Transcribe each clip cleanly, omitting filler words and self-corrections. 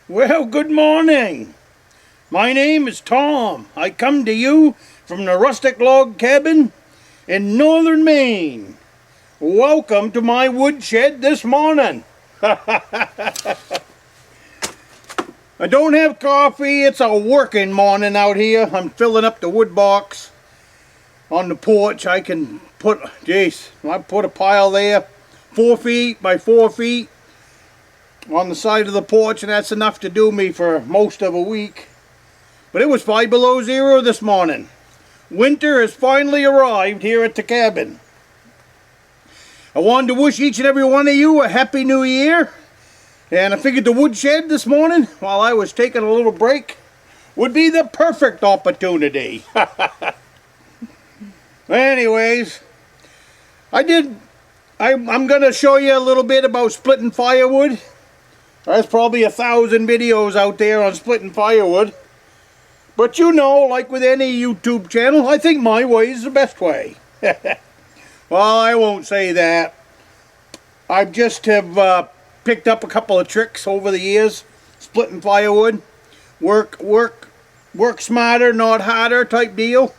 Well, good morning. My name is Tom. I come to you from the Rustic log cabin in Northern Maine. Welcome to my woodshed this morning. I don't have coffee. It's a working morning out here. I'm filling up the wood box on the porch. I can put, I put a pile there 4 feet by 4 feet on the side of the porch, and that's enough to do me for most of a week. But it was 5 below zero this morning. Winter has finally arrived here at the cabin. I wanted to wish each and every one of you a happy new year, and I figured the woodshed this morning, while I was taking a little break, would be the perfect opportunity. Anyways, I'm going to show you a little bit about splitting firewood. There's probably 1,000 videos out there on splitting firewood. But you know, like with any YouTube channel, I think my way is the best way. Well, I won't say that. I just have picked up a couple of tricks over the years. Splitting firewood. Work smarter, not harder type deal.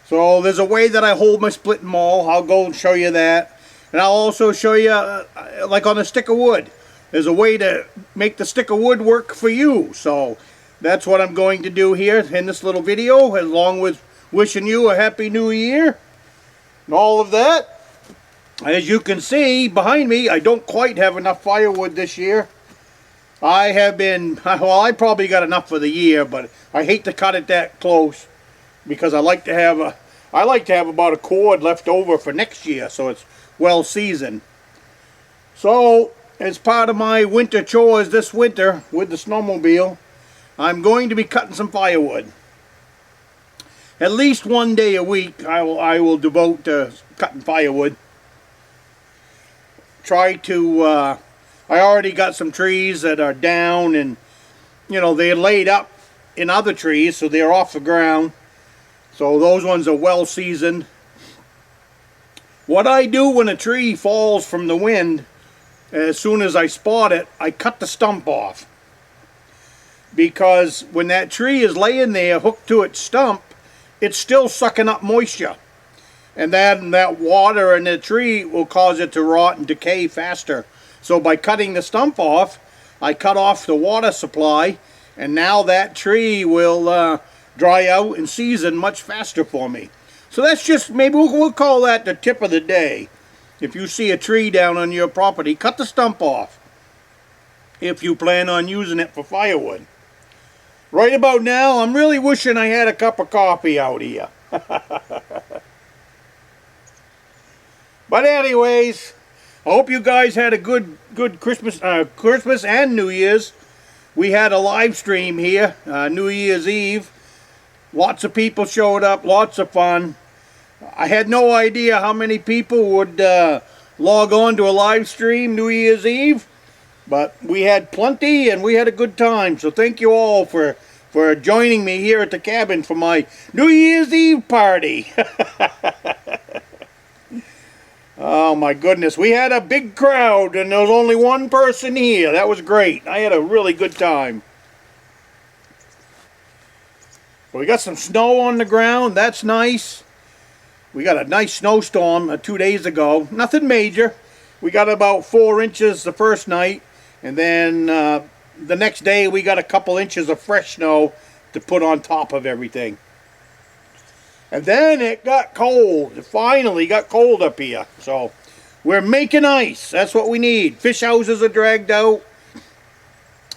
So there's a way that I hold my splitting maul. I'll go and show you that. And I'll also show you, like on a stick of wood. There's a way to make the stick of wood work for you. So that's what I'm going to do here in this little video, along with wishing you a happy new year and all of that. As you can see behind me, I don't quite have enough firewood this year. I have been, well, I probably got enough for the year, but I hate to cut it that close because I like to have about a cord left over for next year, so it's well seasoned. So as part of my winter chores this winter with the snowmobile, I'm going to be cutting some firewood. At least one day a week I will devote to cutting firewood. I already got some trees that are down, and you know, they're laid up in other trees, so they're off the ground. So those ones are well seasoned. What I do when a tree falls from the wind, as soon as I spot it, I cut the stump off. Because when that tree is laying there hooked to its stump, it's still sucking up moisture. And that water in the tree will cause it to rot and decay faster. So by cutting the stump off, I cut off the water supply, and now that tree will dry out and season much faster for me. So that's just, maybe we'll call that the tip of the day. If you see a tree down on your property, cut the stump off if you plan on using it for firewood. Right about now, I'm really wishing I had a cup of coffee out here. But anyways, I hope you guys had a good Christmas and New Year's. We had a live stream here, New Year's Eve. Lots of people showed up, lots of fun. I had no idea how many people would log on to a live stream New Year's Eve, but we had plenty and we had a good time. So thank you all for joining me here at the cabin for my New Year's Eve party. Oh my goodness, we had a big crowd and there was only one person here. That was great. I had a really good time. We got some snow on the ground. That's nice. We got a nice snowstorm 2 days ago. Nothing major. We got about 4 inches the first night, and then the next day we got a couple inches of fresh snow to put on top of everything. And then it got cold. It finally got cold up here. So we're making ice. That's what we need. Fish houses are dragged out.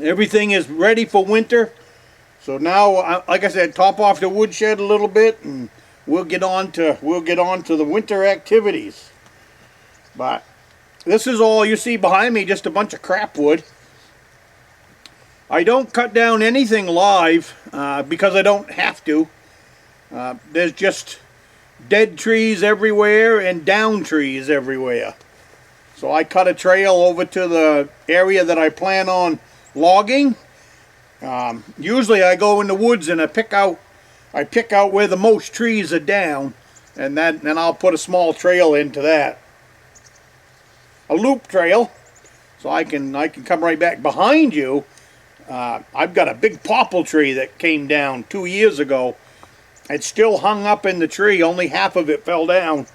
Everything is ready for winter. So now, like I said, top off the woodshed a little bit, and we'll get on to the winter activities. But this is all you see behind me, just a bunch of crap wood. I don't cut down anything live because I don't have to. There's just dead trees everywhere and down trees everywhere. So I cut a trail over to the area that I plan on logging. Usually I go in the woods and I pick out where the most trees are down, and then I'll put a small trail into that. A loop trail, so I can come right back behind you I've got a big popple tree that came down 2 years ago. It's still hung up in the tree. Only half of it fell down.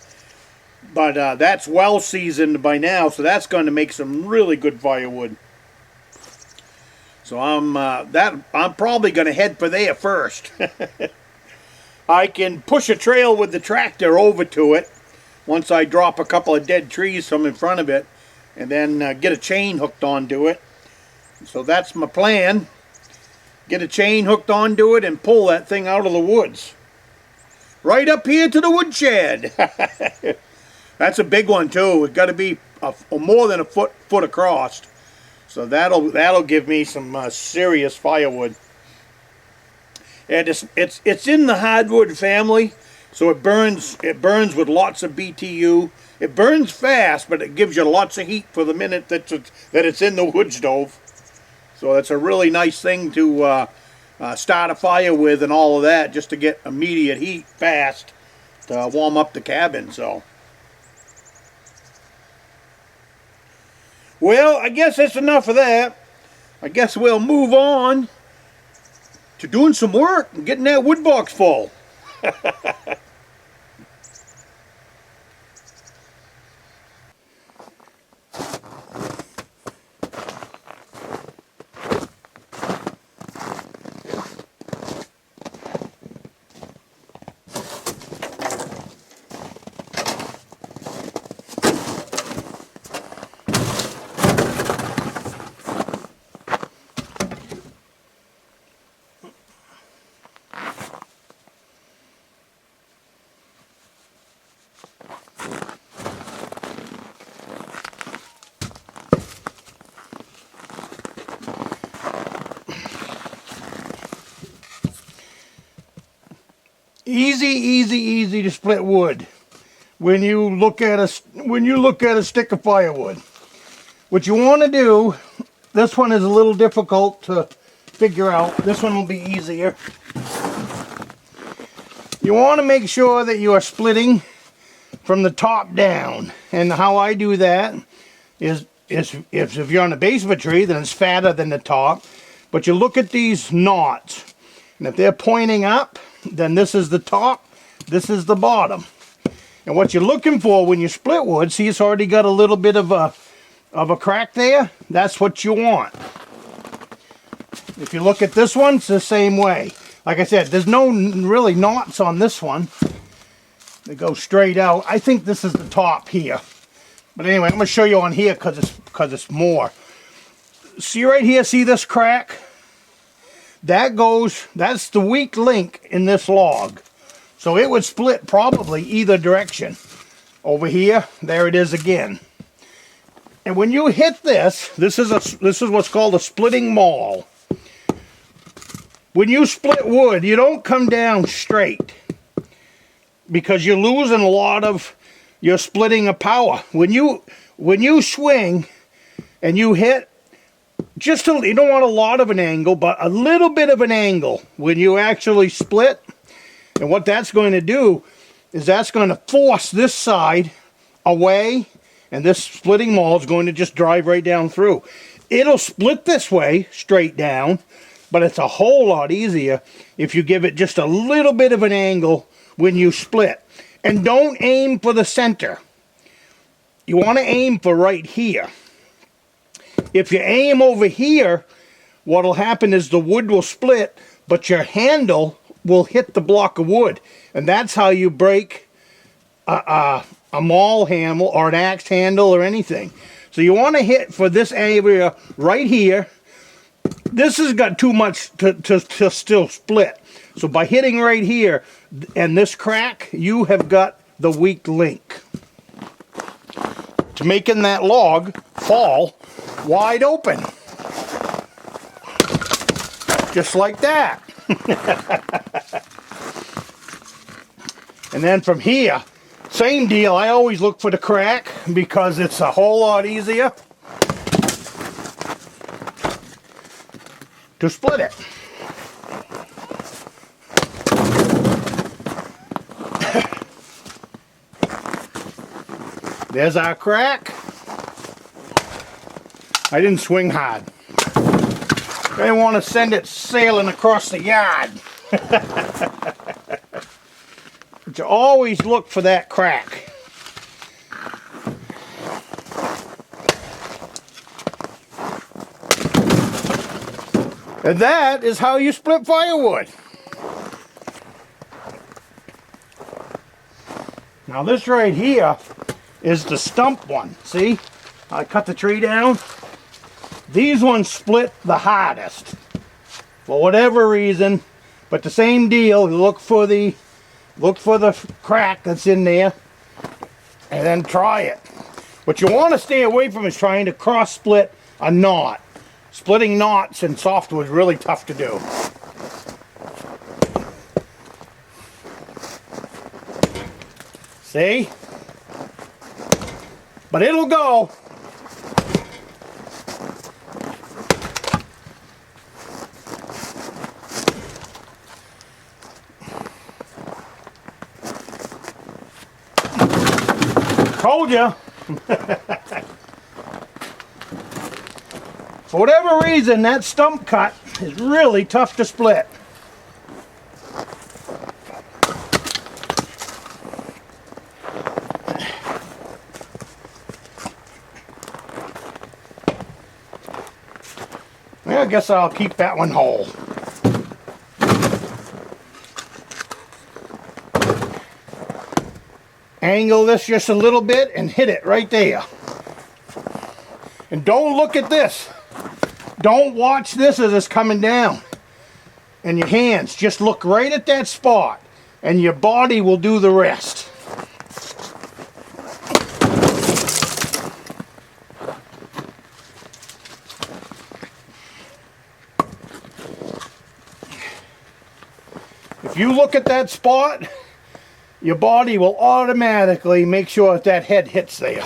But that's well seasoned by now, so that's going to make some really good firewood. So I'm probably going to head for there first. I can push a trail with the tractor over to it once I drop a couple of dead trees from in front of it, and then get a chain hooked onto it. So that's my plan. Get a chain hooked onto it and pull that thing out of the woods. Right up here to the woodshed. That's a big one too. It's got to be more than a foot across. So that'll give me some serious firewood. And it's in the hardwood family, so it burns with lots of BTU. It burns fast, but it gives you lots of heat for the minute that it's in the wood stove. So it's a really nice thing to start a fire with and all of that, just to get immediate heat fast to warm up the cabin. So, well, I guess that's enough of that. I guess we'll move on to doing some work and getting that wood box full. Easy to split wood when you look at a stick of firewood. What you want to do, this one is a little difficult to figure out. This one will be easier. You want to make sure that you are splitting from the top down, and how I do that is if you're on the base of a tree, then it's fatter than the top. But you look at these knots, and if they're pointing up, then this is the top, this is the bottom. And what you're looking for when you split wood, see it's already got a little bit of a crack there? That's what you want. If you look at this one, it's the same way. Like I said, there's no really knots on this one. They go straight out. I think this is the top here. But anyway, I'm going to show you on here because it's more. See right here, see this crack? That's the weak link in this log. So it would split probably either direction. Over here, there it is again. And when you hit this is what's called a splitting maul. When you split wood, you don't come down straight, because you're losing a lot of your splitting of power. When you swing and you hit, you don't want a lot of an angle, but a little bit of an angle when you actually split. And what that's going to do is that's going to force this side away, and this splitting maul is going to just drive right down through. It'll split this way, straight down, but it's a whole lot easier if you give it just a little bit of an angle when you split. And don't aim for the center. You want to aim for right here. If you aim over here, what will happen is the wood will split, but your handle will hit the block of wood. And that's how you break a maul handle or an axe handle or anything. So you want to hit for this area right here. This has got too much to still split. So by hitting right here and this crack, you have got the weak link to making that log fall wide open. Just like that. And then from here, same deal. I always look for the crack because it's a whole lot easier to split it. There's our crack. I didn't swing hard. They want to send it sailing across the yard. But you always look for that crack. And that is how you split firewood. Now this right here is the stump one. See? I cut the tree down. These ones split the hardest. For whatever reason. But the same deal. Look for the crack that's in there. And then try it. What you want to stay away from is trying to cross split a knot. Splitting knots in softwood is really tough to do. See? But it'll go. Told you. For whatever reason, that stump cut is really tough to split. Well, I guess I'll keep that one whole. Angle this just a little bit and hit it right there. And don't look at this. Don't watch this as it's coming down. And your hands, just look right at that spot and your body will do the rest. If you look at that spot, your body will automatically make sure that head hits there.